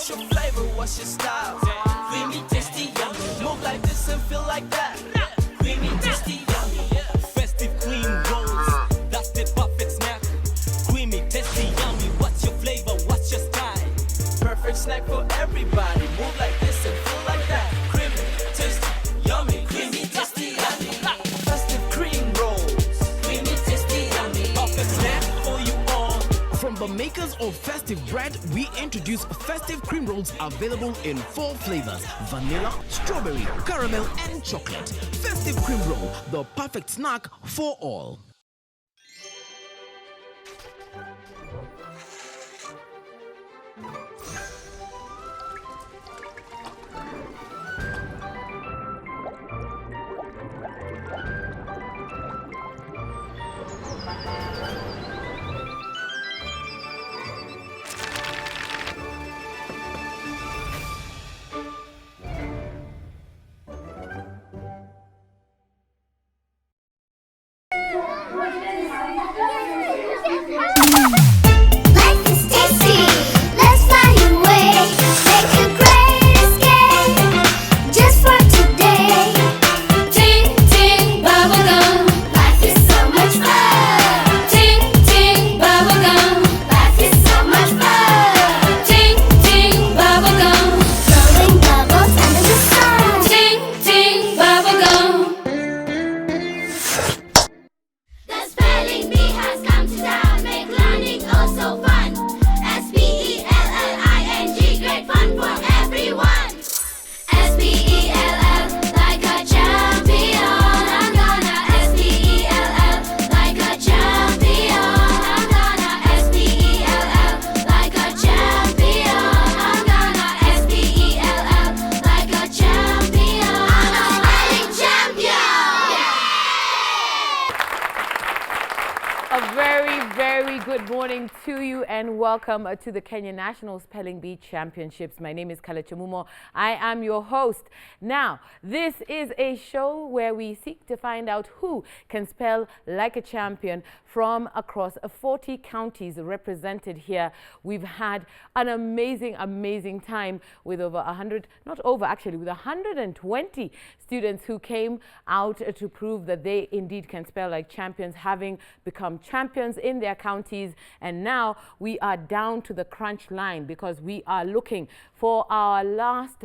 What's your flavor? What's your style? Creamy, tasty, yummy. Move like this and feel like that. Creamy, tasty, yummy. Festive cream rolls. That's the perfect snack. Creamy, tasty, yummy. What's your flavor? What's your style? Perfect snack for everybody. Move like this and feel like that. Creamy, tasty, yummy. Creamy, tasty, yummy. Festive cream rolls. Creamy, tasty, yummy. Perfect snack for you all. From the makers of Festive Bread, we introduce Festive Cream Rolls available in 4 flavors: vanilla, strawberry, caramel, and chocolate. Festive Cream Roll, the perfect snack for all. Life is tasty. Let's fly away. Make a great escape just for today. Ting ting bubblegum. Life is so much fun. Ting ting bubblegum. Life is so much fun. Ting ting bubblegum. Blowing bubbles under the sun. Ting ting bubblegum. The spelling bee has come to town, make learning oh so fun. S-P-E-L-L-I-N-G, great fun for everyone. S-P-E-L-L, like a champion. I'm gonna S-P-E-L-l, like a champion. I'm gonna S-P-E-L-l, like a champion. I'm gonna S-P-E-L-l, like a champion. I'm a spelling champion. A very good morning to you and welcome to the Kenya National Spelling Bee Championships. My name is Kalechamumo. I am your host. Now, this is a show where we seek to find out who can spell like a champion from across 40 counties represented here. We've had an amazing time with over 100, not over actually, with 120 students who came out to prove that they indeed can spell like champions, having become champions in their counties. And now we are down to the crunch line because we are looking for our last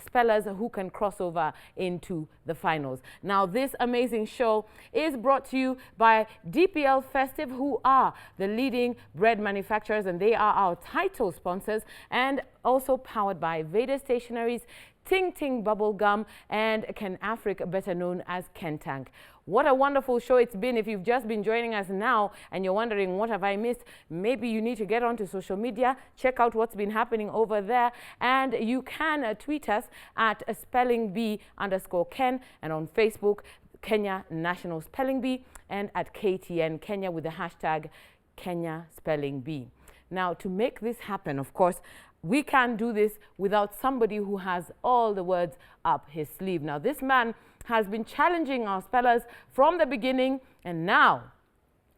spellers who can cross over into the finals. Now, this amazing show is brought to you by DPL Festive, who are the leading bread manufacturers, and they are our title sponsors, and also powered by Veda Stationaries, Ting Ting Bubble Gum, and Ken Afric, better known as Kentank. What a wonderful show it's been. If you've just been joining us now and you're wondering, what have I missed? Maybe you need to get onto social media, check out what's been happening over there, and you can tweet us at spellingbee_Ken, and on Facebook, Kenya National Spelling Bee, and at KTN Kenya with the hashtag Kenya Spelling Bee. Now, to make this happen, of course, we can't do this without somebody who has all the words up his sleeve. Now, this man has been challenging our spellers from the beginning, and now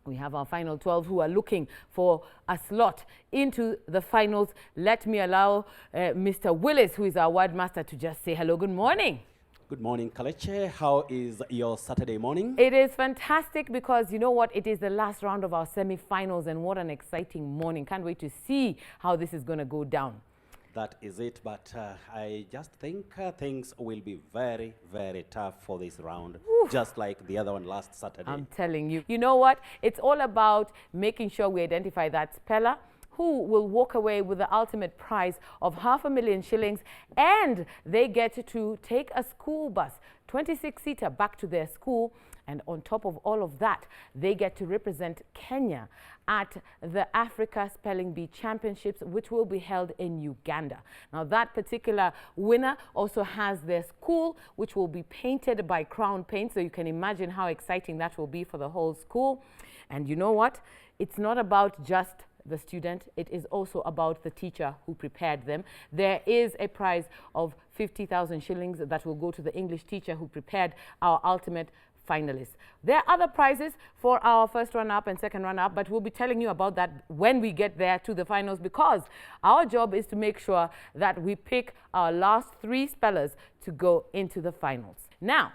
we have our final 12 who are looking for a slot into the finals. Let me allow Mr. Willis, who is our word master, to just say hello. Good morning. Good morning, Kaleche. How is your Saturday morning? It is fantastic because you know what? It is the last round of our semi-finals, and what an exciting morning. Can't wait to see how this is going to go down. That is it, but I just think things will be very tough for this round, just like the other one last Saturday. I'm telling you. You know what? It's all about making sure we identify that speller who will walk away with the ultimate prize of 500,000 shillings, and they get to take a school bus, 26-seater, back to their school. And on top of all of that, they get to represent Kenya at the Africa Spelling Bee Championships, which will be held in Uganda. Now, that particular winner also has their school, which will be painted by Crown Paint. So you can imagine how exciting that will be for the whole school. And you know what? It's not about just the student, it is also about the teacher who prepared them. There is a prize of 50,000 shillings that will go to the English teacher who prepared our ultimate finalists. There are other prizes for our first runner-up and second runner-up, but we'll be telling you about that when we get there to the finals, because our job is to make sure that we pick our last 3 spellers to go into the finals. Now,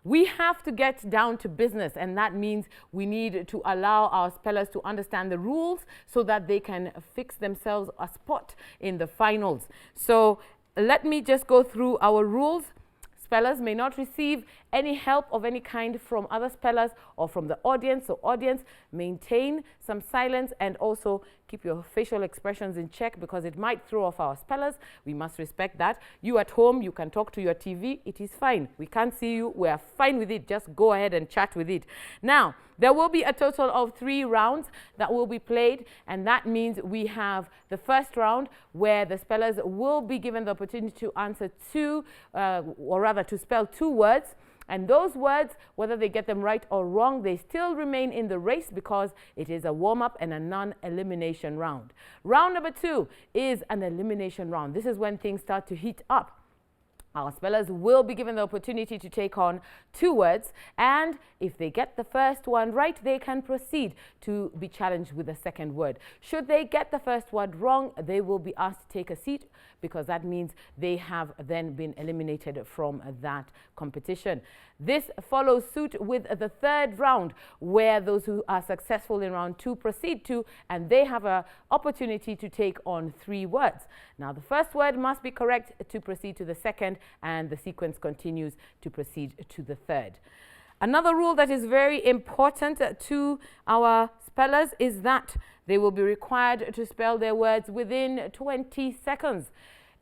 we have to get down to business, and that means we need to allow our spellers to understand the rules so that they can fix themselves a spot in the finals. So let me just go through our rules. Spellers may not receive any help of any kind from other spellers or from the audience. So audience, maintain some silence and also keep your facial expressions in check, because it might throw off our spellers. We must respect that. You at home, you can talk to your TV. It is fine. We can't see you. We are fine with it. Just go ahead and chat with it. Now, there will be a total of 3 rounds that will be played, and that means we have the first round where the spellers will be given the opportunity to answer to spell 2 words. And those words, whether they get them right or wrong, they still remain in the race because it is a warm-up and a non-elimination round. Round number 2 is an elimination round. This is when things start to heat up. Our spellers will be given the opportunity to take on 2 words, and if they get the first one right, they can proceed to be challenged with the second word. Should they get the first word wrong, they will be asked to take a seat, because that means they have then been eliminated from that competition. This follows suit with the 3rd round, where those who are successful in round 2 proceed to, and they have an opportunity to take on 3 words. Now, the first word must be correct to proceed to the second, and the sequence continues to proceed to the 3rd. Another rule that is very important to our spellers is that they will be required to spell their words within 20 seconds.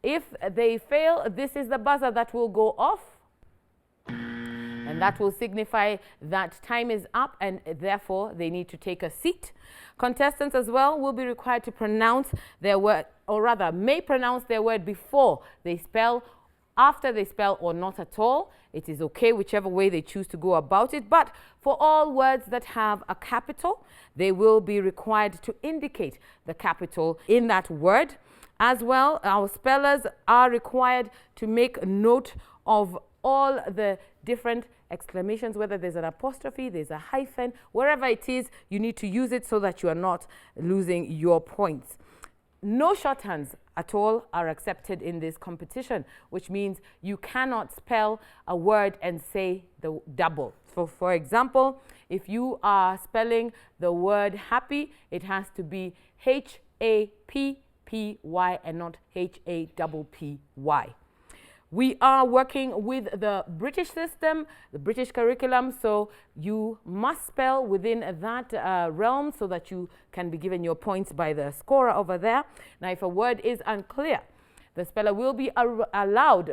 If they fail, this is the buzzer that will go off, and that will signify that time is up, and therefore they need to take a seat. Contestants as well will be required to pronounce their word, or rather may pronounce their word before they spell, after they spell, or not at all. It is okay whichever way they choose to go about it, but for all words that have a capital, they will be required to indicate the capital in that word. As well, our spellers are required to make note of all the different exclamations, whether there's an apostrophe, there's a hyphen, wherever it is, you need to use it so that you are not losing your points. No shorthands at all are accepted in this competition, which means you cannot spell a word and say the double. So, for example, if you are spelling the word happy, it has to be H-A-P-P-Y and not H-A-P-P-Y. We are working with the British system, the British curriculum, so you must spell within that realm so that you can be given your points by the scorer over there. Now, if a word is unclear, the speller will be allowed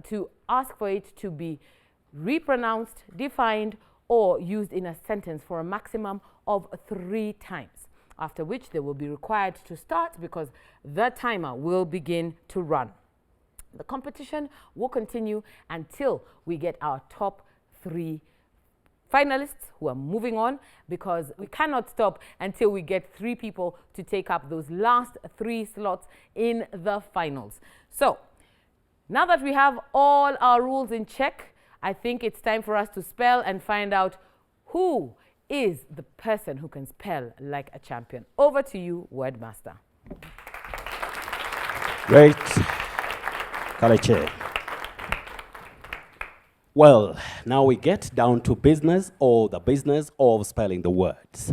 to ask for it to be repronounced, defined, or used in a sentence for a maximum of 3 times, after which they will be required to start because the timer will begin to run. The competition will continue until we get our top 3 finalists who are moving on, because we cannot stop until we get 3 people to take up those last 3 slots in the finals. So, now that we have all our rules in check, I think it's time for us to spell and find out who is the person who can spell like a champion. Over to you, Wordmaster. Great. Kaleche. Well, now we get down to business, or the business of spelling the words.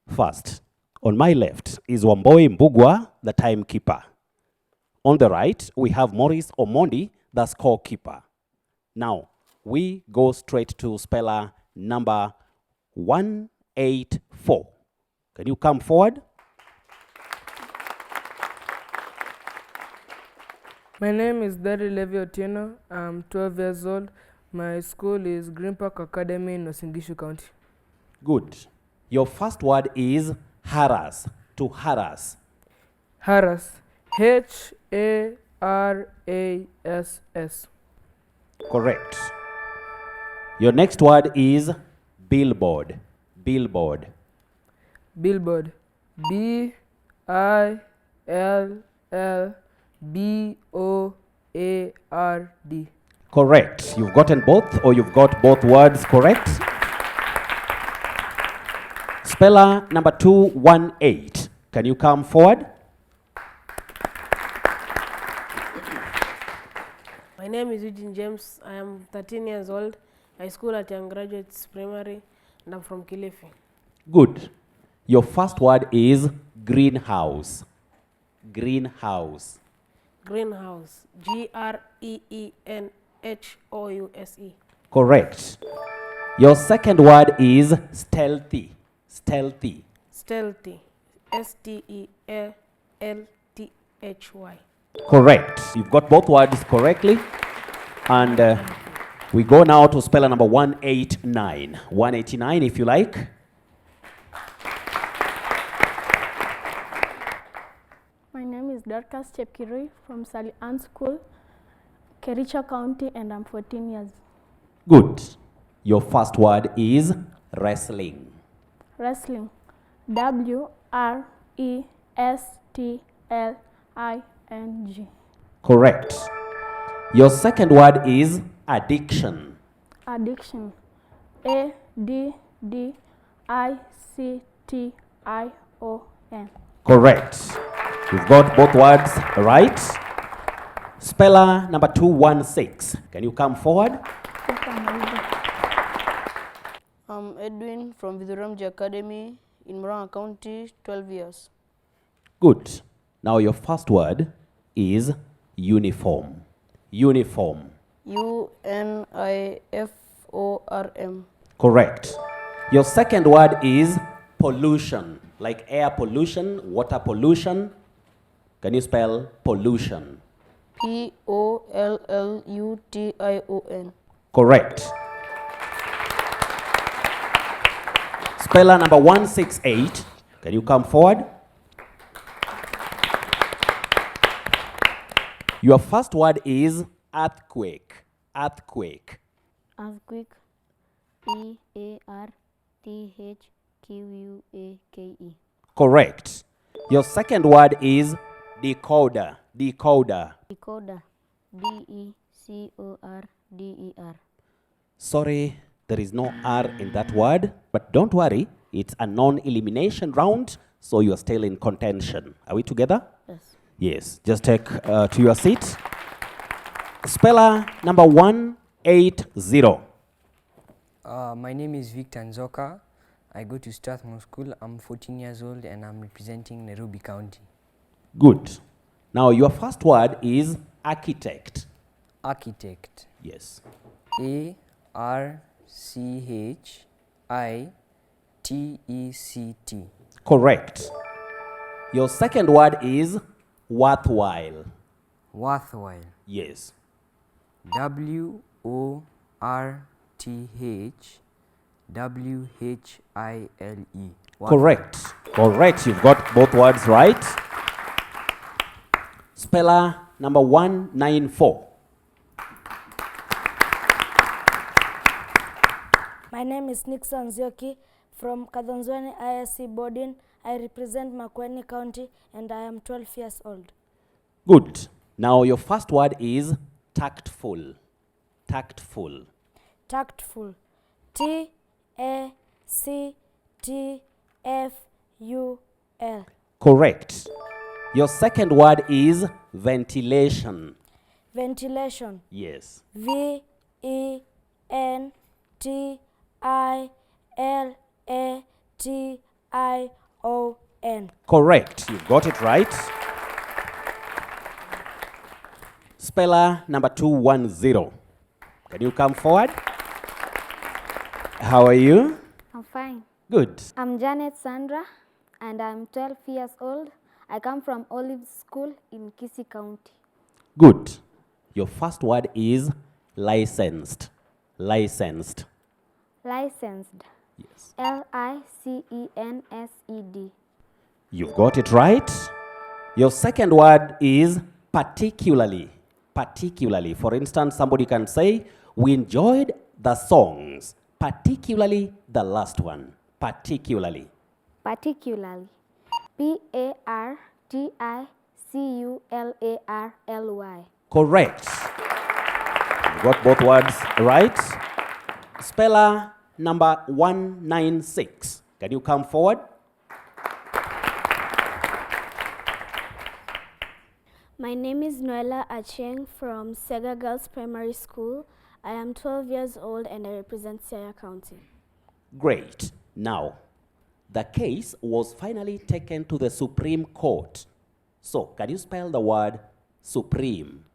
First, on my left is Wamboi Mbugwa, the timekeeper. On the right, we have Maurice Omondi, the scorekeeper. Now, we go straight to speller number 184. Can you come forward? My name is Dari Levi Otieno. I'm 12 years old. My school is Green Park Academy in Uasin, Gishu County. Good. Your first word is harass, to harass. Harass. H-A-R-A-S-S. Correct. Your next word is billboard, billboard. Billboard. B-I-L-L-B-O-A-R-D. Correct. You've gotten both, or you've got both words correct. Speller number 218. Can you come forward? My name is Eugene James. I am 13 years old. I school at Young Graduates Primary, and I'm from Kilifi. Good. Your first word is greenhouse. Greenhouse. Greenhouse. Greenhouse. Correct. Your second word is stealthy. Stealthy. Stealthy. Stealthy. Correct. You've got both words correctly. And we go now to speller number 189. 189, if you like. My name is Dorcas Chepkirui from Sally Ann School, Kericho County, and I'm 14 years. Good. Your first word is wrestling. Wrestling. WRESTLING. Correct. Your second word is addiction. Addiction. ADDICTION. Correct. You've got both words right. Speller number 216. Can you come forward? I'm Edwin from Vidhuramji Academy in Murang'a County, 12 years. Good. Now your first word is uniform. Uniform. UNIFORM. Correct. Your second word is pollution, like air pollution, water pollution. Can you spell pollution? POLLUTION. Correct. Speller number 168. Can you come forward? Your first word is earthquake. Earthquake. Earthquake. EARTHQUAKE. Correct. Your second word is decoder. Decoder. Decoder. DECORDER. Sorry, there is no R in that word, but don't worry. It's a non-elimination round, so you are still in contention. Are we together? Yes. Yes. Just take to your seat. Speller number 180. My name is Victor Nzoka. I go to Strathmore School. I'm 14 years old and I'm representing Nairobi County. Good. Now your first word is architect. Architect. Yes. ARCHITECT. Correct. Your second word is worthwhile. Worthwhile. Yes. WORTHWHILE. Correct. Correct. You've got both words right. Speller number 194. My name is Nixon Zioki from Kathonzweni ISC boarding. I represent Makueni County and I am 12 years old. Good. Now your first word is tactful. Tactful. Tactful. TACTFUL. Correct. Your second word is ventilation. Ventilation. Yes. VENTILATION. Correct. You got it right. Speller number 210. Can you come forward? How are you? I'm fine. Good. I'm Janet Sandra and I'm 12 years old. I come from Olive School in Kisii County. Good. Your first word is licensed. Licensed. Licensed. Yes. LICENSED. You've got it right. Your second word is particularly. Particularly. For instance, somebody can say, we enjoyed the songs, particularly the last one. Particularly. Particularly. PARTICULARLY. Correct. You've got both words right. Speller number 196. Can you come forward? My name is Noella Acheng from Sega Girls Primary School. I am 12 years old and I represent Siaya County. Great. Now, the case was finally taken to the Supreme Court. So, can you spell the word supreme?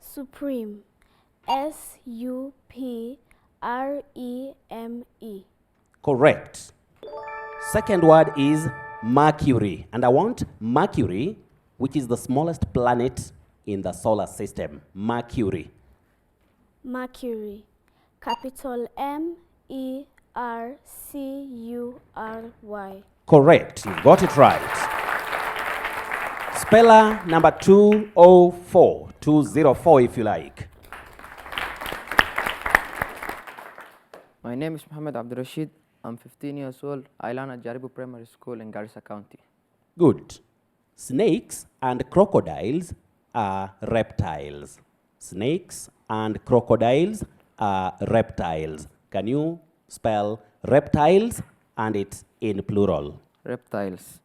Supreme. S-U-P-R-E-M-E. Correct. Second word is Mercury. And I want Mercury, which is the smallest planet in the solar system. Mercury. Mercury. Capital M-E-R-C-U-R-Y. Correct. You got it right. Speller number 204. 204 if you like. My name is Mohammed Abdul Rashid. I'm 15 years old. I learn at Jaribu Primary School in Garissa County. Good. Snakes and crocodiles are reptiles. Snakes and crocodiles are reptiles. Can you spell reptiles and it's in plural? Reptiles.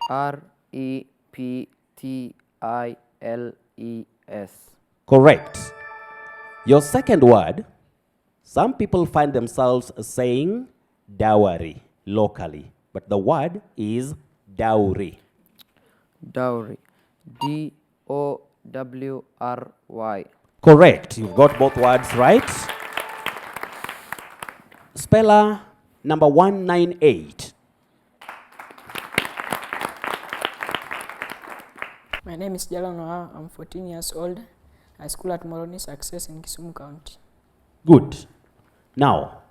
R-E-P-T-I-L-E-S. Correct. Your second word, some people find themselves saying dowry locally, but the word is dowry. Dowry. D-O-W-R-Y. Correct. You've got both words right. Speller number 198. My name is Jalon Noah. I'm 14 years old. I school at Moroni Success in Kisumu County. Good. Now,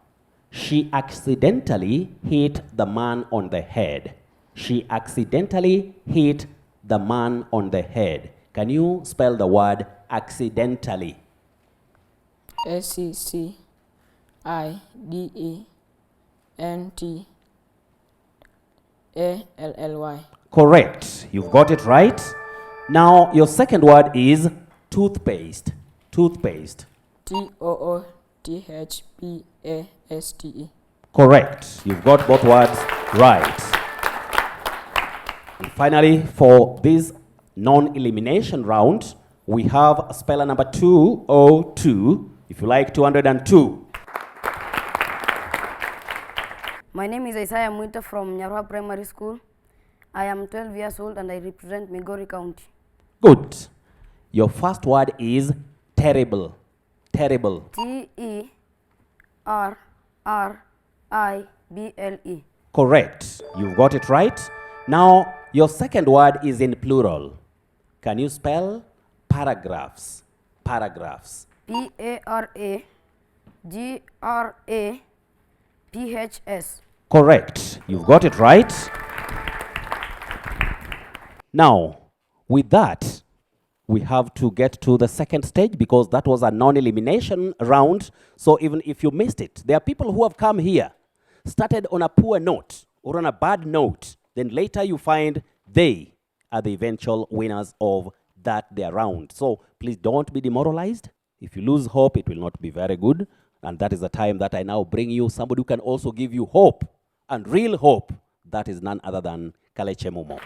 she accidentally hit the man on the head. She accidentally hit the man on the head. Can you spell the word accidentally? S-C-C-I-D-E-N-T-A-L-L-Y. Correct. You've got it right. Now, your second word is toothpaste. Toothpaste. T-O-O-T-H-P-A-S-T-E. Correct. You've got both words right. And finally, for this non-elimination round, we have speller number 202. If you like, 202. My name is Isaiah Mwita from Nyarwa Primary School. I am 12 years old and I represent Migori County. Good. Your first word is terrible. Terrible. T-E-R-R-I-B-L-E. Correct. You've got it right. Now, your second word is in plural. Can you spell paragraphs? Paragraphs. P-A-R-A-G-R-A-P-H-S. Correct. You've got it right. Now, with that, we have to get to the second stage because that was a non-elimination round. So even if you missed it, there are people who have come here, started on a poor note or on a bad note, then later you find they are the eventual winners of that their round. So please don't be demoralized. If you lose hope, it will not be very good. And that is the time that I now bring you somebody who can also give you hope and real hope. That is none other than Kaleche Mumo.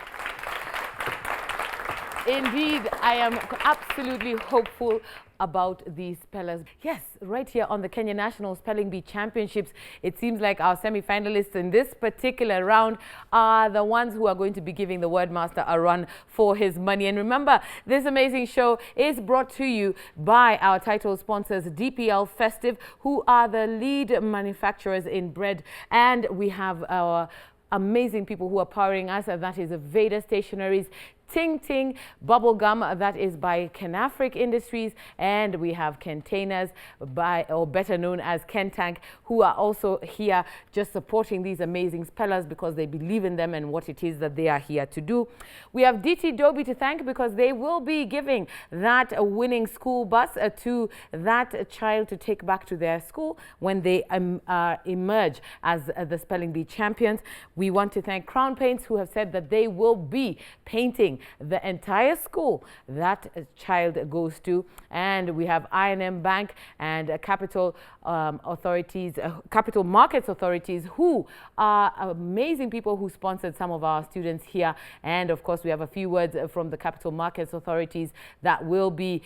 Indeed, I am absolutely hopeful about these spellers. Yes, right here on the Kenya National Spelling Bee Championships, it seems like our semi-finalists in this particular round are the ones who are going to be giving the Wordmaster a run for his money. And remember, this amazing show is brought to you by our title sponsors, DPL Festive, who are the lead manufacturers in bread. And we have our amazing people who are powering us, and that is Veda Stationaries, Ting Ting Bubblegum, that is by Kenafric Industries, and we have Containers, by, or better known as Kentank, who are also here just supporting these amazing spellers because they believe in them and what it is that they are here to do. We have DT Dobie to thank because they will be giving that winning school bus to that child to take back to their school when they emerge as the Spelling Bee champions. We want to thank Crown Paints, who have said that they will be painting thanking the entire school that child goes to. And we have I&M Bank and Capital Authorities, Capital Markets Authorities, who are amazing people who sponsored some of our students here. And of course, we have a few words from the Capital Markets Authorities that will be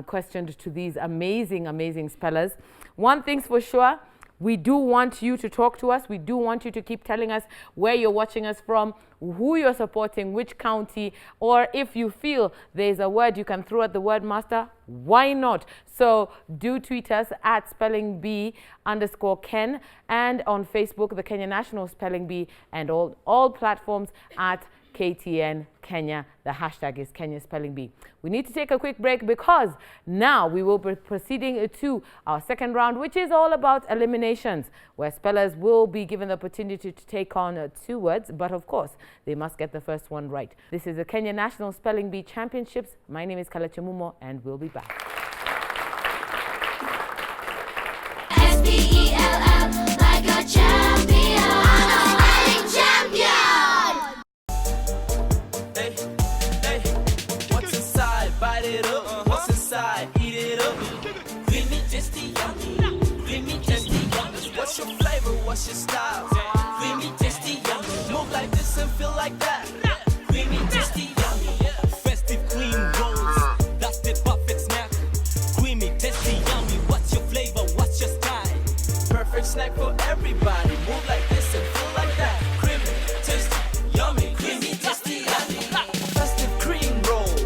questioned to these amazing spellers. One thing's for sure, we do want you to talk to us. We do want you to keep telling us where you're watching us from, who you're supporting, which county, or if you feel there's a word you can throw at the word master, why not? So do tweet us at spellingbee_Ken and on Facebook, the Kenya National Spelling Bee, and all platforms at KTN Kenya. The hashtag is Kenya Spelling Bee. We need to take a quick break because now we will be proceeding to our second round, which is all about eliminations, where spellers will be given the opportunity to take on 2 words, but of course, they must get the first one right. This is the Kenya National Spelling Bee Championships. My name is Kalachamumo, and we'll be back. SPELL, like a champion. Spelling champion. What's inside? Bite it up. What's inside? Eat it up. Creamy, tasty, yummy. Creamy, tasty, yummy. What's your flavor? What's your style? Creamy, tasty, yummy. Move like this and feel like that. Creamy, tasty, yummy. Festive cream rolls. That's the perfect snack. Creamy, tasty, yummy. What's your flavor? What's your style? Perfect snack for everybody. Move like this and feel like that. Creamy, tasty, yummy. Creamy, tasty, yummy. Festive cream rolls.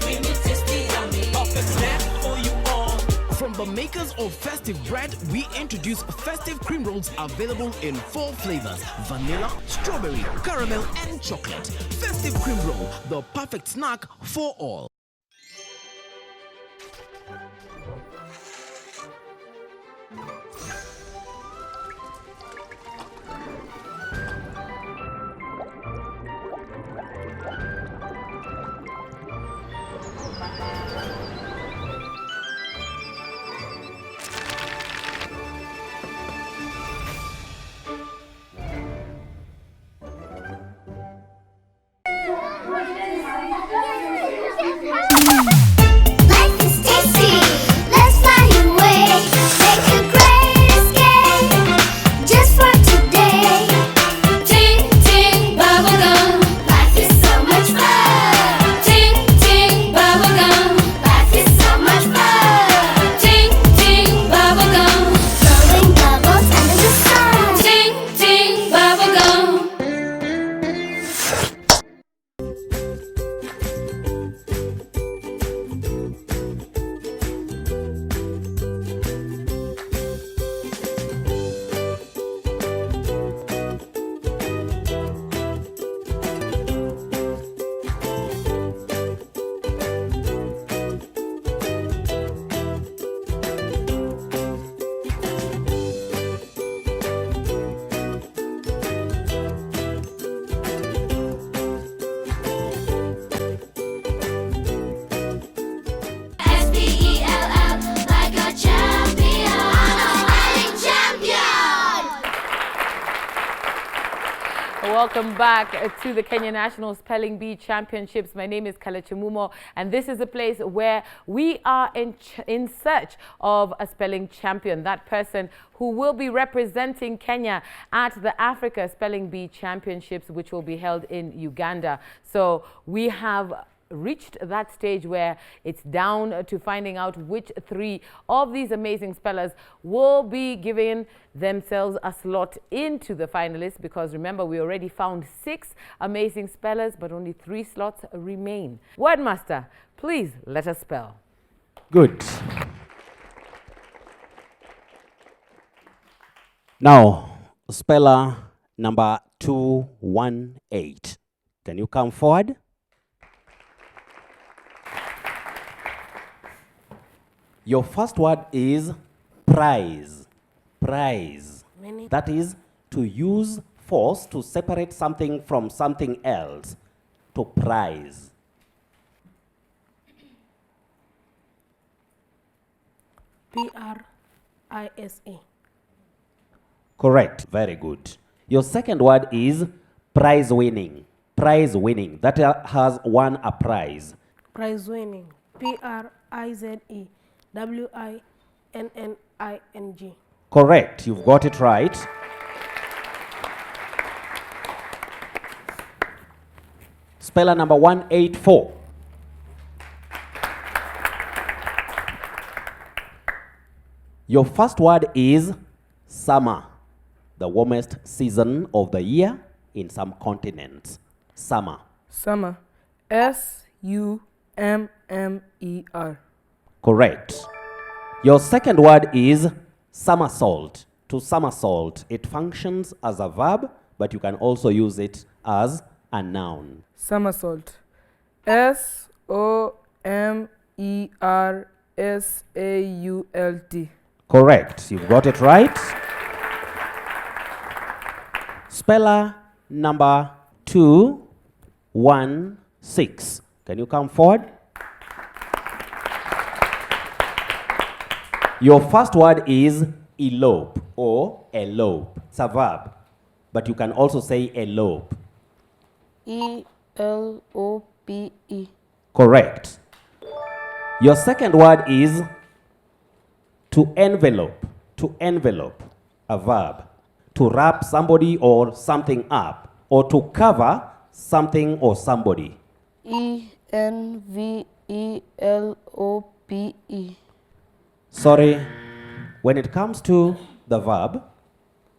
Creamy, tasty, yummy. Perfect snack for you all. From the makers of Festive Bread, we introduce Festive Cream Rolls available in 4 flavors: vanilla, strawberry, caramel, and chocolate. Festive Cream Roll, the perfect snack for all. Life is tasty. Let's fly away. Make a great escape. Just for today. Ting ting bubblegum. Life is so much fun. Ting ting bubblegum. Life is so much fun. Ting ting bubblegum. Blowing bubbles under the sun. Ting ting bubblegum. SPELL, like a champion. Spelling champion. Welcome back to the Kenya National Spelling Bee Championships. My name is Kalachamumo, and this is a place where we are in search of a spelling champion, that person who will be representing Kenya at the Africa Spelling Bee Championships, which will be held in Uganda. So we have reached that stage where it's down to finding out which 3 of these amazing spellers will be giving themselves a slot into the finalists, because remember, we already found 6 amazing spellers, but only 3 slots remain. Wordmaster, please let us spell. Good. Now, speller number 218. Can you come forward? Your first word is prize. Prize. That is to use force to separate something from something else. To prize. PRISA. Correct. Very good. Your second word is prize winning. Prize winning. That has won a prize. Prize winning. PRIZEWINNING. Correct. You've got it right. Speller number 184. Your first word is summer, the warmest season of the year in some continents. Summer. Summer. SUMMER. Correct. Your second word is somersault. To somersault, it functions as a verb, but you can also use it as a noun. Somersault. SOMERSAULT. Correct. You've got it right. Speller number 216. Can you come forward? Your first word is elope or elope. It's a verb, but you can also say elope. ELOPE. Correct. Your second word is to envelope. To envelope, a verb. To wrap somebody or something up, or to cover something or somebody. ENVELOPE. Sorry, when it comes to the verb,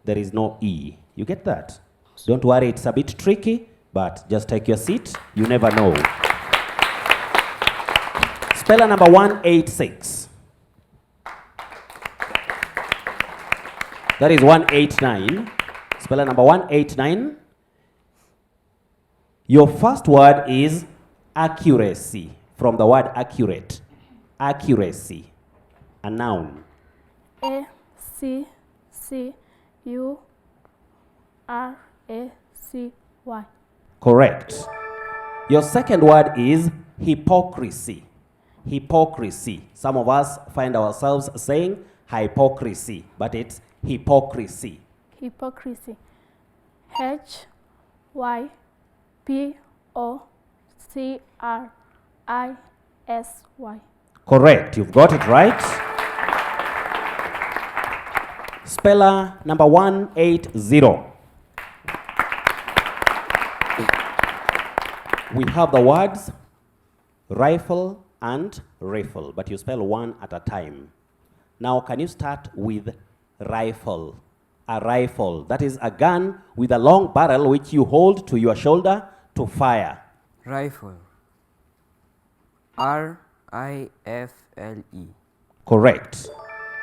there is no E. You get that? Don't worry, it's a bit tricky, but just take your seat. You never know. Speller number 186. That is 189. Speller number 189. Your first word is accuracy, from the word accurate. Accuracy, a noun. ACCURACY. Correct. Your second word is hypocrisy. Hypocrisy. Some of us find ourselves saying hypocrisy, but it's hypocrisy. Hypocrisy. HYPOCRISY. Correct. You've got it right. Speller number 180. We have the words rifle and rifle, but you spell one at a time. Now, can you start with rifle? A rifle, that is a gun with a long barrel which you hold to your shoulder to fire. Rifle. RIFLE. Correct.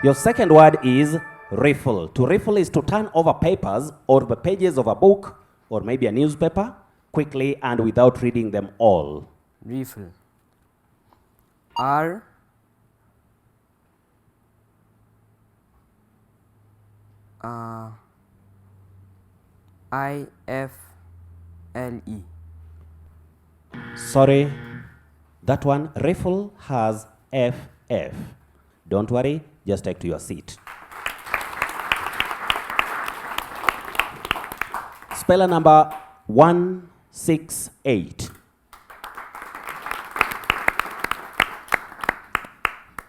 Your second word is riffle. To riffle is to turn over papers or the pages of a book or maybe a newspaper quickly and without reading them all. Riffle. R IFLE. Sorry, that one, riffle, has FF. Don't worry, just take to your seat. Speller number 168.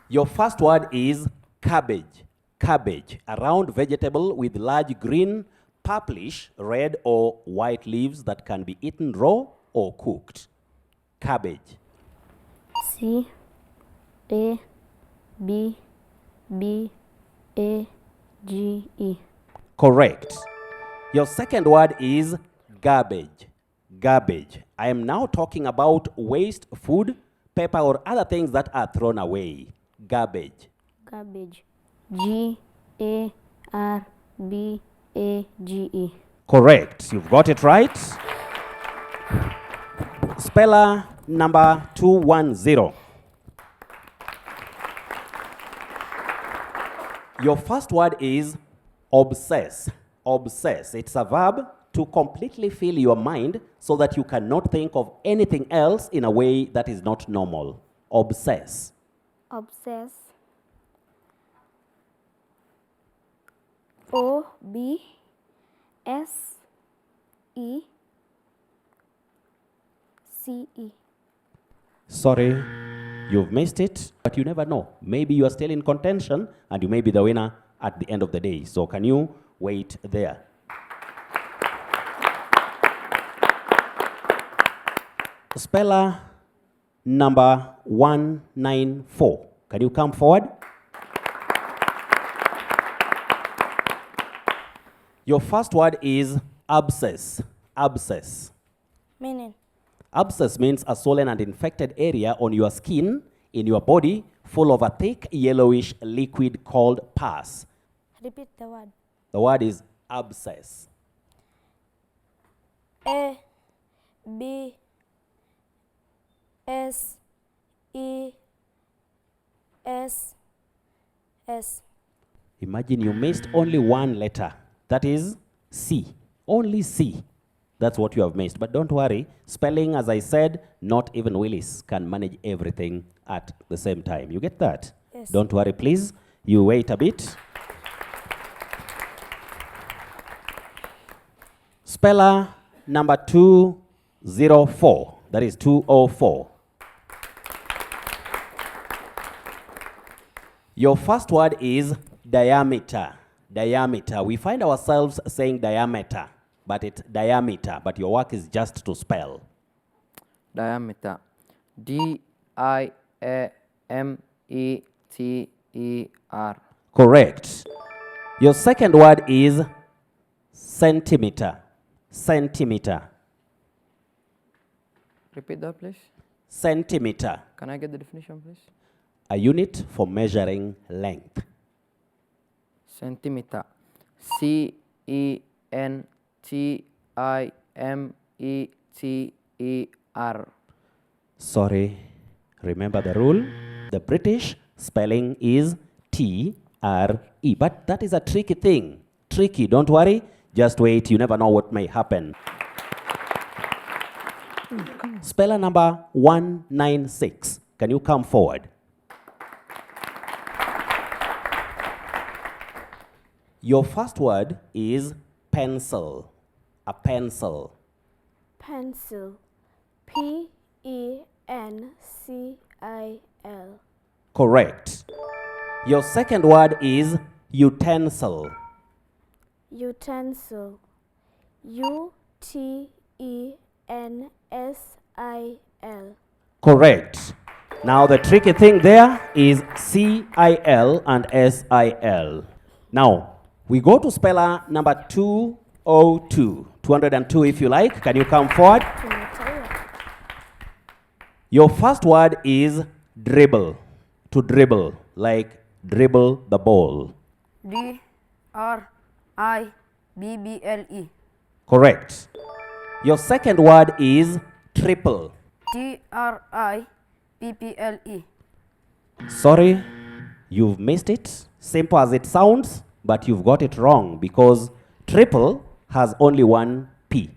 Your first word is cabbage. Cabbage, a round vegetable with large green, purplish, red or white leaves that can be eaten raw or cooked. Cabbage. CABBAGE. Correct. Your second word is garbage. Garbage. I am now talking about waste food, paper or other things that are thrown away. Garbage. Garbage. GARBAGE. Correct. You've got it right. Speller number 210. Your first word is obsess. Obsess. It's a verb to completely fill your mind so that you cannot think of anything else in a way that is not normal. Obsess. Obsess. OBSESS. C-E. Sorry, you've missed it, but you never know. Maybe you are still in contention and you may be the winner at the end of the day. So can you wait there? Speller number 194. Can you come forward? Your first word is abscess. Abscess. Meaning. Abscess means a swollen and infected area on your skin, in your body, full of a thick yellowish liquid called pus. Repeat the word. The word is abscess. A B S E S S. Imagine you missed only one letter. That is C. Only C. That's what you have missed. But don't worry. Spelling, as I said, not even Willis can manage everything at the same time. You get that? Yes. Don't worry, please. You wait a bit. Speller number 204. That is 204. Your first word is diameter. Diameter. We find ourselves saying diameter, but it's diameter. But your work is just to spell. Diameter. D-I-A-M-E-T-E-R. Correct. Your second word is centimeter. Centimeter. Repeat that, please. Centimeter. Can I get the definition, please? A unit for measuring length. Centimeter. C-E-N-T-I-M-E-T-E-R. Sorry. Remember the rule? The British spelling is T-R-E. But that is a tricky thing. Tricky. Don't worry. Just wait. You never know what may happen. Speller number 196. Can you come forward? Your first word is pencil. A pencil. Pencil. P-E-N-C-I-L. Correct. Your second word is utensil. Utensil. U-T-E-N-S-I-L. Correct. Now the tricky thing there is C-I-L and S-I-L. Now, we go to speller number 202. 202 if you like. Can you come forward? Your first word is dribble. To dribble, like dribble the ball. D-R-I-B-B-L-E. Correct. Your second word is triple. T-R-I-P-P-L-E. Sorry, you've missed it. Simple as it sounds, but you've got it wrong because triple has only one P,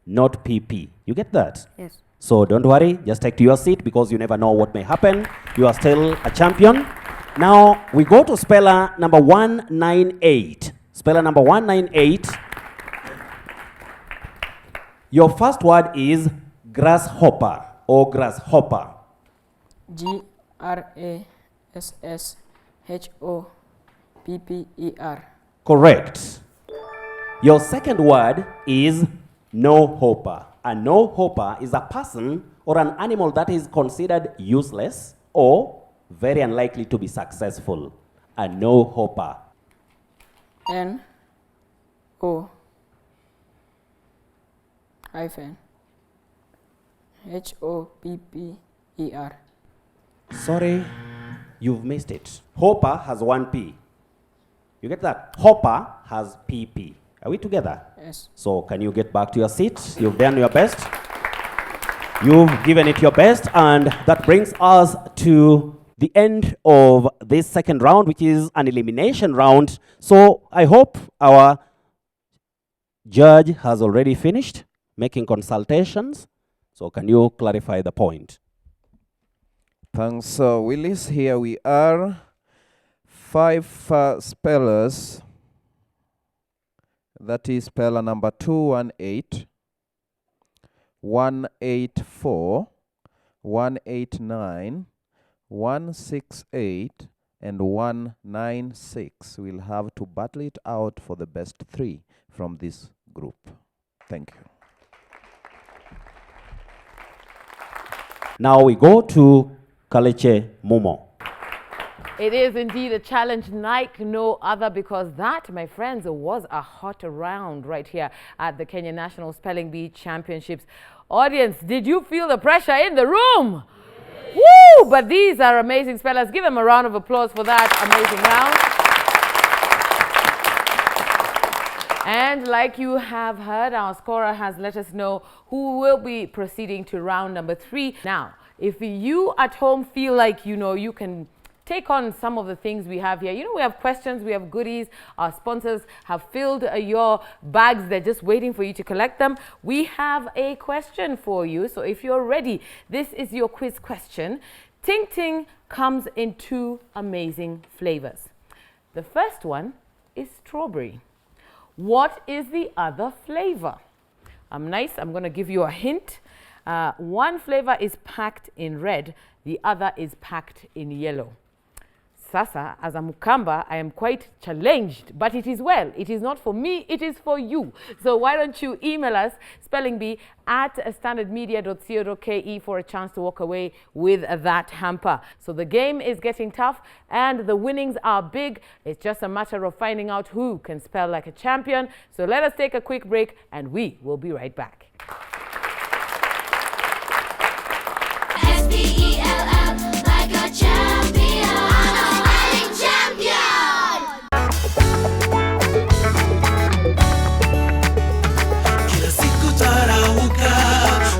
not PP. You get that? Yes. So don't worry, just take to your seat because you never know what may happen. You are still a champion. Now we go to speller number 198. Speller number 198. Your first word is grasshopper or grasshopper. G-R-A-S-S-H-O-P-P-E-R. Correct. Your second word is no-hopper. A no-hopper is a person or an animal that is considered useless or very unlikely to be successful. A no-hopper. N-O hyphen H-O-P-P-E-R. Sorry, you've missed it. Hopper has one P. You get that? Hopper has PP. Are we together? Yes. So can you get back to your seat? You've done your best. You've given it your best, and that brings us to the end of this second round, which is an elimination round. So I hope our judge has already finished making consultations. So can you clarify the point? Thanks, Willis. Here we are. 5 spellers. That is speller number 218, 184, 189, 168, and 196. We'll have to battle it out for the best 3 from this group. Thank you. Now we go to Kaleche Mumo. It is indeed a challenge like no other, because that, my friends, was a hot round right here at the Kenya National Spelling Bee Championships. Audience, did you feel the pressure in the room? Yes. Woo! But these are amazing spellers. Give them a round of applause for that amazing round. And like you have heard, our scorer has let us know who will be proceeding to round number 3. Now, if you at home feel like, you can take on some of the things we have here. We have questions, we have goodies. Our sponsors have filled your bags. They're just waiting for you to collect them. We have a question for you. So if you're ready, this is your quiz question. Ting Ting comes in 2 amazing flavors. The first one is strawberry. What is the other flavor? I'm going to give you a hint. One flavor is packed in red. The other is packed in yellow. Sasa, as a Mukamba, I am quite challenged, but it is well. It is not for me, it is for you. So why don't you email us, spellingbee@standardmedia.co.ke, for a chance to walk away with that hamper. So the game is getting tough and the winnings are big. It's just a matter of finding out who can spell like a champion. So let us take a quick break and we will be right back. SPELL, like a champion.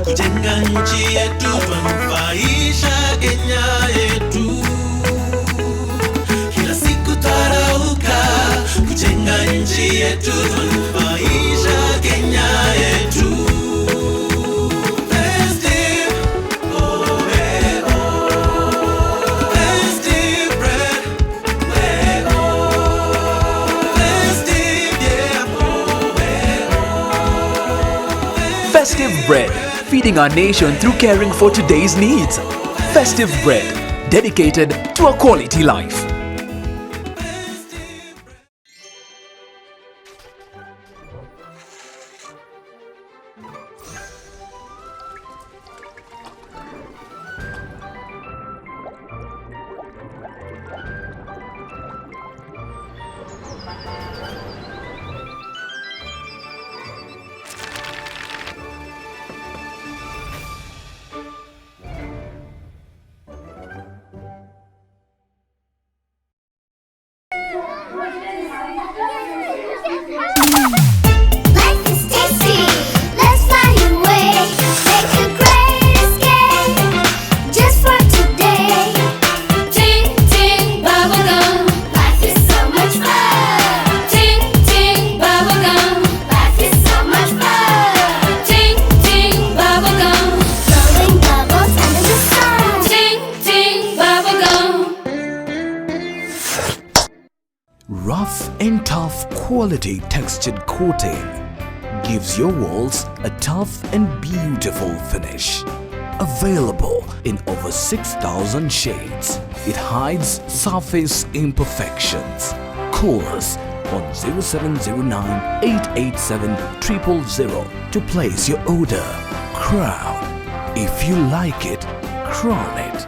Kujenga nchi yetu, tunufaisha Kenya yetu. Kila siku tarauka, kujenga nchi yetu, tunufaisha Kenya yetu. Festive, oh hey oh. Festive bread, hey oh. Festive, yeah, oh hey oh. Festive bread, feeding our nation through caring for today's needs. Festive bread, dedicated to a quality life. Rough and tough quality textured coating gives your walls a tough and beautiful finish. Available in over 6,000 shades, it hides surface imperfections. Call us on 0709 887 000 to place your order. Crown. If you like it, crown it.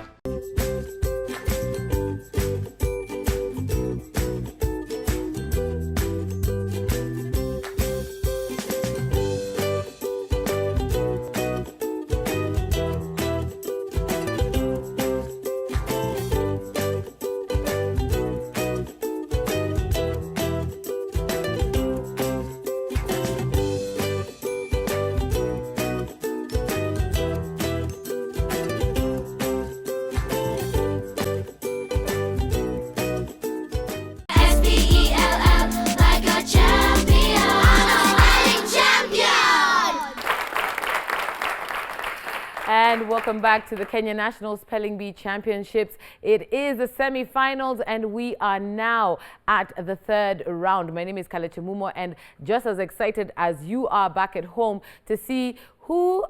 And welcome back to the Kenya National Spelling Bee Championships. It is the semi-finals and we are now at the 3rd round. My name is Kaleche Mumo, and just as excited as you are back at home to see who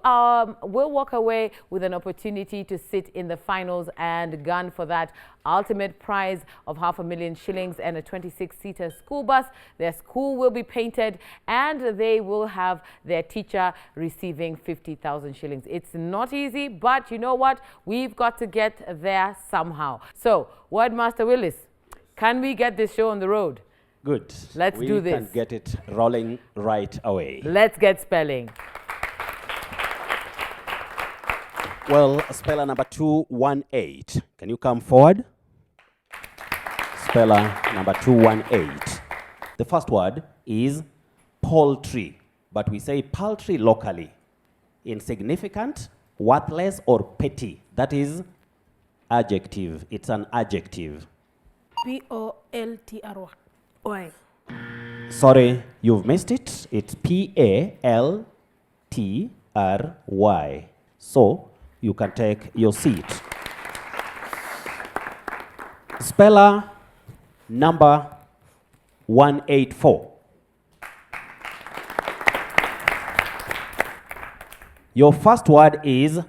will walk away with an opportunity to sit in the finals and gun for that ultimate prize of $500,000 shillings and a 26-seater school bus. Their school will be painted and they will have their teacher receiving 50,000 shillings. It's not easy, but you know what? We've got to get there somehow. So, Wordmaster Willis, can we get this show on the road? Good. Let's do this. We can get it rolling right away. Let's get spelling. Well, speller number 218. Can you come forward? Speller number 218. The first word is poultry, but we say poultry locally. Insignificant, worthless, or petty. That is adjective. It's an adjective. P-O-L-T-R-Y. Sorry, you've missed it. It's P-A-L-T-R-Y. So, you can take your seat. Speller number 184. Your first word is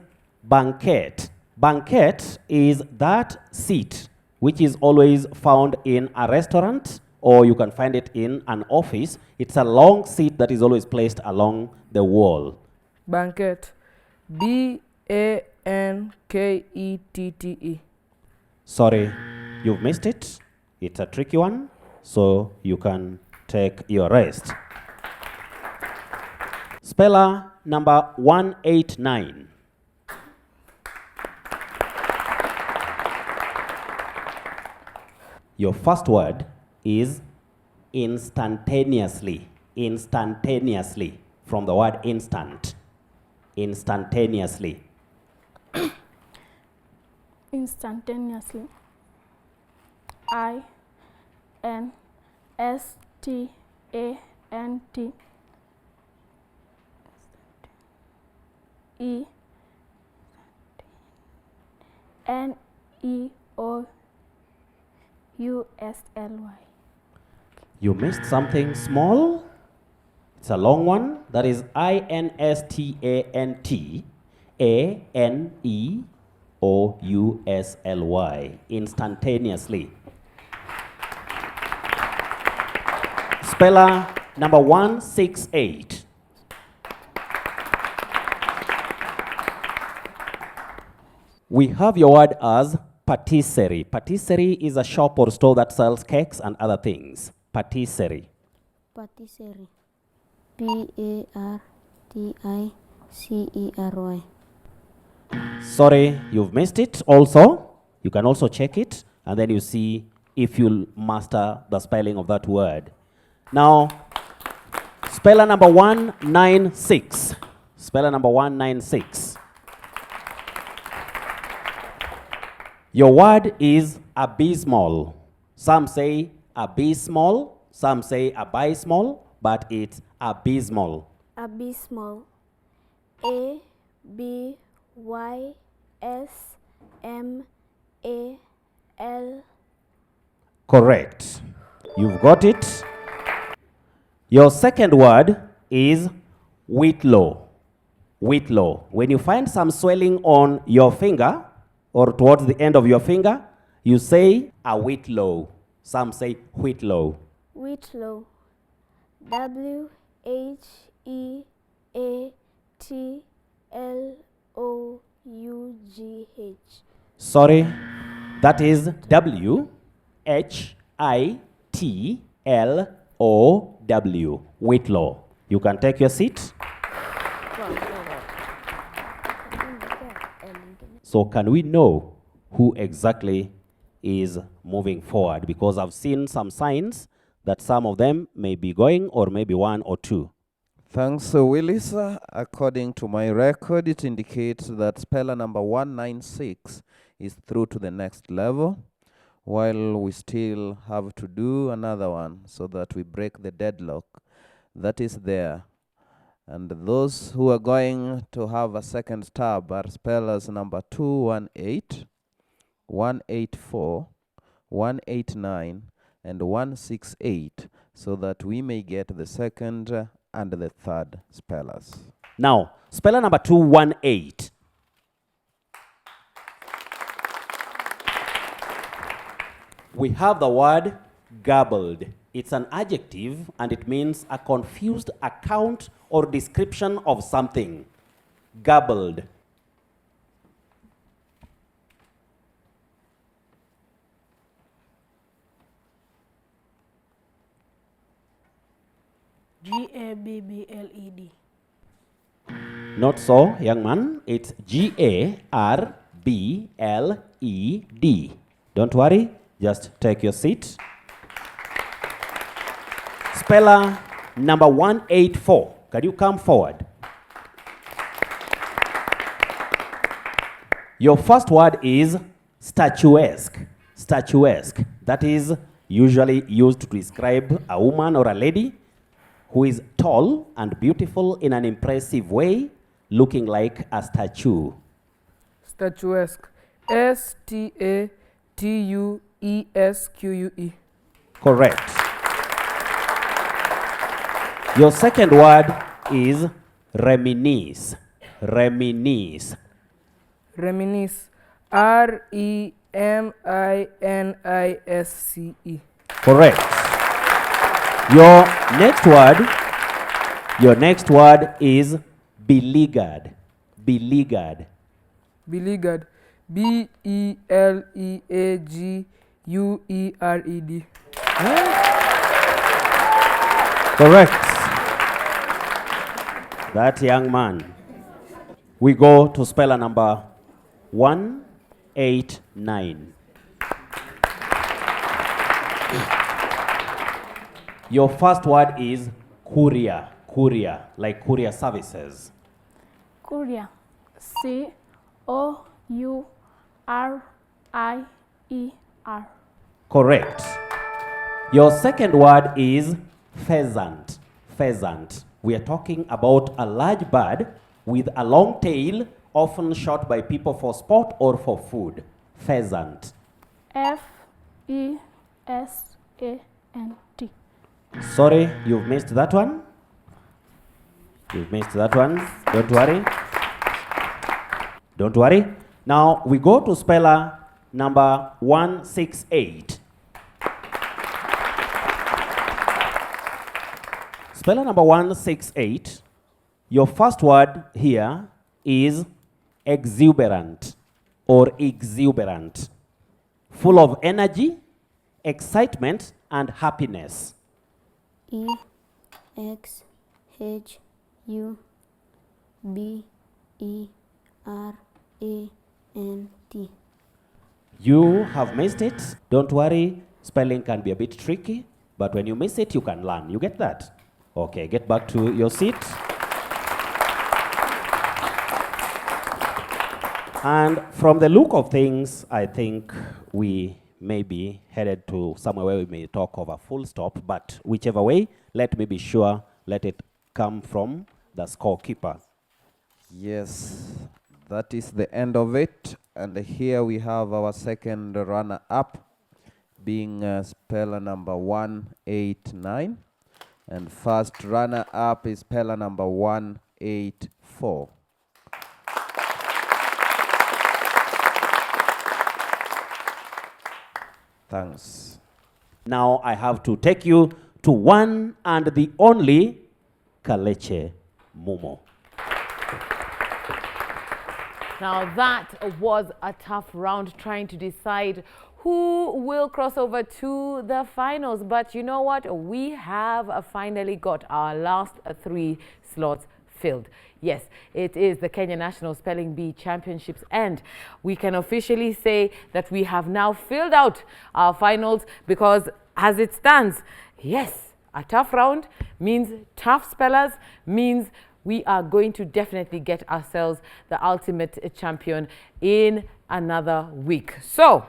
banquet. Banquet is that seat which is always found in a restaurant, or you can find it in an office. It's a long seat that is always placed along the wall. Banquet. B-A-N-K-E-T-T-E. Sorry, you've missed it. It's a tricky one, so you can take your rest. Speller number 189. Your first word is instantaneously. Instantaneously, from the word instant. Instantaneously. Instantaneously. I-N-S-T-A-N-T. E-N-E-O-U-S-L-Y. You missed something small. It's a long one. That is I-N-S-T-A-N-T-A-N-E-O-U-S-L-Y. Instantaneously. Speller number 168. We have your word as patisserie. Patisserie is a shop or store that sells cakes and other things. Patisserie. Patisserie. P-A-R-T-I-C-E-R-Y. Sorry, you've missed it also. You can also check it, and then you see if you'll master the spelling of that word. Now, speller number 196. Speller number 196. Your word is abysmal. Some say abysmal, some say abysmal, but it's abysmal. Abysmal. A-B-Y-S-M-A-L. Correct. You've got it. Your second word is whitlow. Whitlow. When you find some swelling on your finger or towards the end of your finger, you say a whitlow. Some say whitlow. Whitlow. W-H-E-A-T-L-O-U-G-H. Sorry, that is W-H-I-T-L-O-W. Whitlow. You can take your seat. So can we know who exactly is moving forward? Because I've seen some signs that some of them may be going, or maybe one or two. Thanks, Willis. According to my record, it indicates that speller number 196 is through to the next level, while we still have to do another one so that we break the deadlock that is there. And those who are going to have a second stab are spellers number 218, 184, 189, and 168, so that we may get the second and the third spellers. Now, speller number 218. We have the word garbled. It's an adjective and it means a confused account or description of something. Garbled. G-A-B-B-L-E-D. Not so, young man. It's G-A-R-B-L-E-D. Don't worry, just take your seat. Speller number 184. Can you come forward? Your first word is statuesque. Statuesque. That is usually used to describe a woman or a lady who is tall and beautiful in an impressive way, looking like a statue. Statuesque. S-T-A-T-U-E-S-Q-U-E. Correct. Your second word is reminisce. Reminisce. Reminisce. R-E-M-I-N-I-S-C-E. Correct. Your next word is beleaguered. Beleaguered. Beleaguered. B-E-L-E-A-G-U-E-R-E-D. Correct. That young man. We go to speller number 189. Your first word is courier. Courier, like courier services. Courier. C-O-U-R-I-E-R. Correct. Your second word is pheasant. Pheasant. We are talking about a large bird with a long tail, often shot by people for sport or for food. Pheasant. F-E-S-A-N-T. Sorry, you've missed that one. You've missed that one. Don't worry. Don't worry. Now we go to speller number 168. Speller number 168. Your first word here is exuberant or exuberant. Full of energy, excitement, and happiness. E-X-H-U-B-E-R-A-N-T. You have missed it. Don't worry. Spelling can be a bit tricky, but when you miss it, you can learn. You get that? Okay, get back to your seat. And from the look of things, I think we may be headed to somewhere where we may talk of a full stop, but whichever way, let me be sure, let it come from the scorekeeper. Yes, that is the end of it. And here we have our second runner-up, being speller number 189. And first runner-up is speller number 184. Thanks. Now I have to take you to one and the only Kaleche Mumo. Now that was a tough round trying to decide who will cross over to the finals. But you know what? We have finally got our last 3 slots filled. Yes, it is the Kenya National Spelling Bee Championships, and we can officially say that we have now filled out our finals because as it stands, yes, a tough round means tough spellers, means we are going to definitely get ourselves the ultimate champion in another week. So,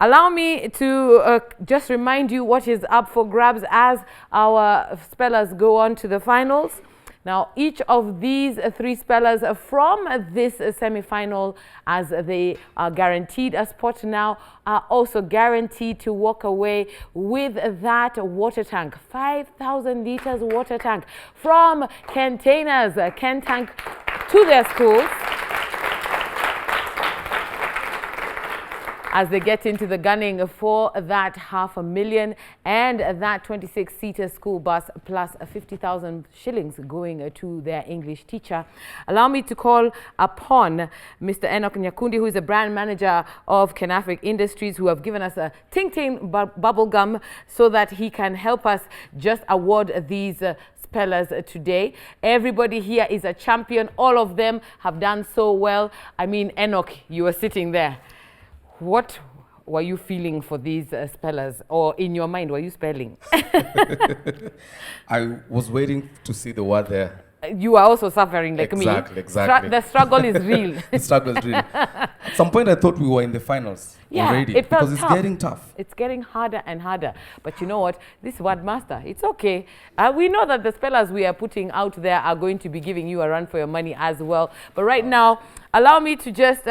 allow me to just remind you what is up for grabs as our spellers go on to the finals. Now, each of these three spellers from this semi-final, as they are guaranteed a spot now, are also guaranteed to walk away with that water tank, 5,000 liters water tank from Containers Ken Tank to their schools, as they get into the gunning for that 500,000 and that 26-seater school bus plus 50,000 shillings going to their English teacher. Allow me to call upon Mr. Enoch Nyakundi, who is a brand manager of Kenafric Industries, who have given us a Ting Ting bubble gum so that he can help us just award these spellers today. Everybody here is a champion. All of them have done so well. I mean, Enoch, you were sitting there. What were you feeling for these spellers, or in your mind, were you spelling? I was waiting to see the word there. You are also suffering like me. Exactly. The struggle is real. The struggle is real. At some point, I thought we were in the finals already. It felt because it's getting tough. It's getting harder and harder. But you know what? This word master, it's okay. We know that the spellers we are putting out there are going to be giving you a run for your money as well. But right now, allow me to just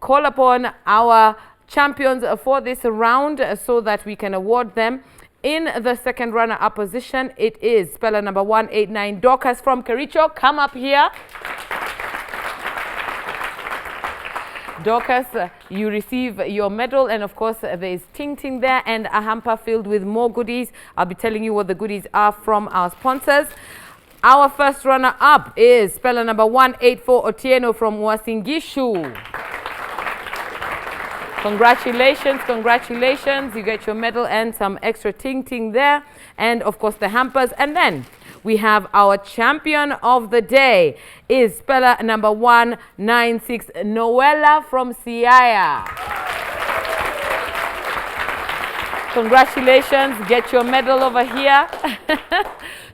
call upon our champions for this round so that we can award them. In the second runner-up position, it is speller number 189, Dorcas from Kericho. Come up here. Dorcas, you receive your medal, and of course there is Ting Ting there and a hamper filled with more goodies. I'll be telling you what the goodies are from our sponsors. Our first runner-up is speller number 184, Otieno from Uasin, Gishu. Congratulations, congratulations. You get your medal and some extra Ting Ting there. And of course the hampers. And then we have our champion of the day is speller number 196, Noella from Siaya. Congratulations, get your medal over here.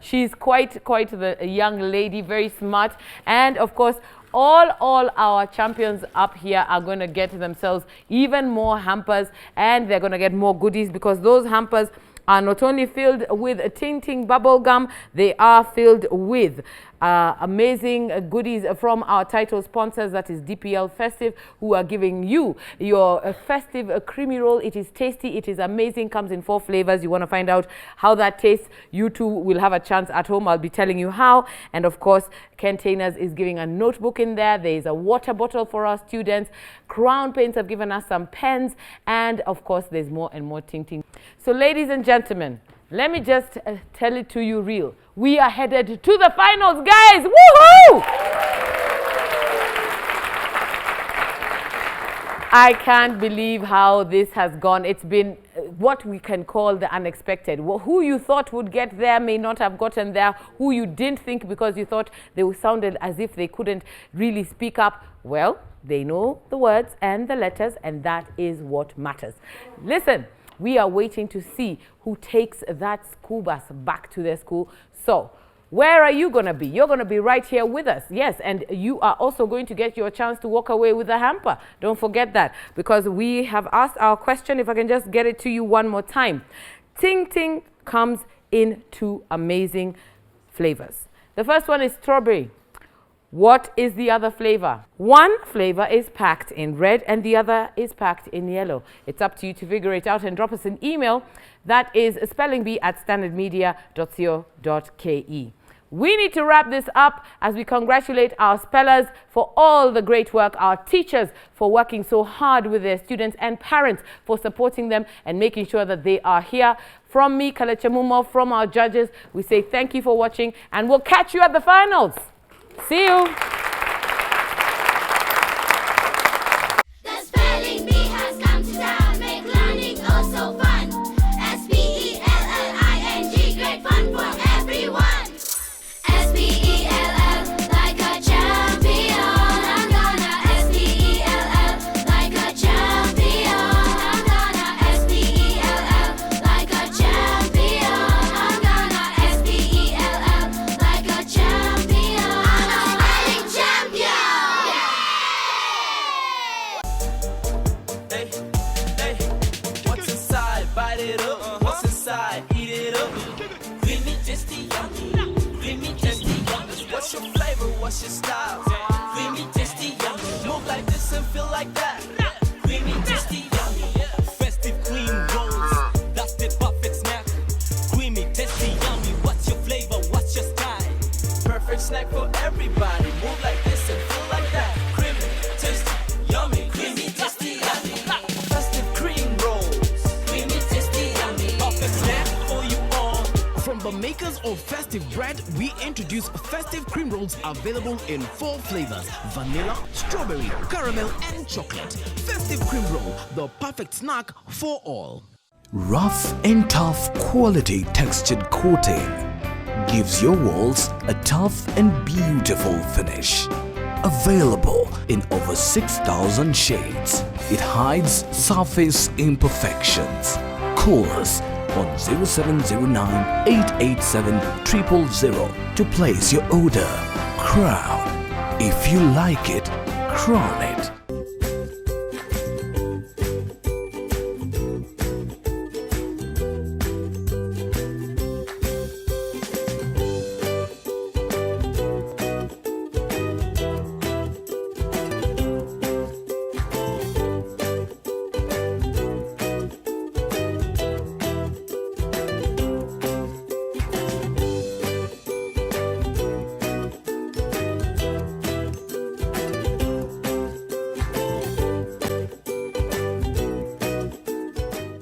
She's quite the young lady, very smart. And of course, all our champions up here are going to get themselves even more hampers, and they're going to get more goodies, because those hampers are not only filled with Ting Ting bubble gum, they are filled with amazing goodies from our title sponsors, that is DPL Festive, who are giving you your festive creamy roll. It is tasty, it is amazing, comes in 4 flavors. You want to find out how that tastes, you too will have a chance at home. I'll be telling you how. And of course, Containers is giving a notebook in there. There is a water bottle for our students. Crown Paints have given us some pens, and of course there's more and more Ting Ting. So ladies and gentlemen, let me just tell it to you real. We are headed to the finals, guys! Woohoo! I can't believe how this has gone. It's been what we can call the unexpected. Who you thought would get there may not have gotten there. Who you didn't think, because you thought they sounded as if they couldn't really speak up. Well, they know the words and the letters, and that is what matters. Listen, we are waiting to see who takes that school bus back to their school. So, where are you going to be? You're going to be right here with us. Yes, and you are also going to get your chance to walk away with a hamper. Don't forget that, because we have asked our question. If I can just get it to you one more time. Ting Ting comes in 2 amazing flavors. The first one is strawberry. What is the other flavor? One flavor is packed in red and the other is packed in yellow. It's up to you to figure it out and drop us an email. That is spellingbee@standardmedia.co.ke. We need to wrap this up as we congratulate our spellers for all the great work, our teachers for working so hard with their students, and parents for supporting them and making sure that they are here. From me, Kalecha Mumo, from our judges, we say thank you for watching, and we'll catch you at the finals. See you. The spelling bee has come to town, make learning oh so fun. SPELLING, great fun for everyone. SPELL, like a champion. I'm gonna SPELL, like a champion. I'm gonna SPELL, like a champion. I'm gonna SPELL, like a champion. I'm a spelling what's your style? Creamy, tasty, yummy. Move like this and feel like that. Creamy, tasty, yummy. Festive cream rolls, that's the perfect snack. Creamy, tasty, yummy. What's your flavor? What's your style? Perfect snack for everybody. Move like this and feel like that. Creamy, tasty, yummy. Creamy, tasty, yummy. Festive cream rolls, creamy, tasty, yummy. Perfect snack for you all. From the makers of Festive Bread, we introduce Festive Cream Rolls available in 4 flavors: vanilla, strawberry, caramel, and chocolate. Festive Cream Roll, the perfect snack for all. Rough and tough quality textured coating gives your walls a tough and beautiful finish. Available in over 6,000 shades, it hides surface imperfections. Call us on 0709 887 000 to place your order. Crown. If you like it, crown it.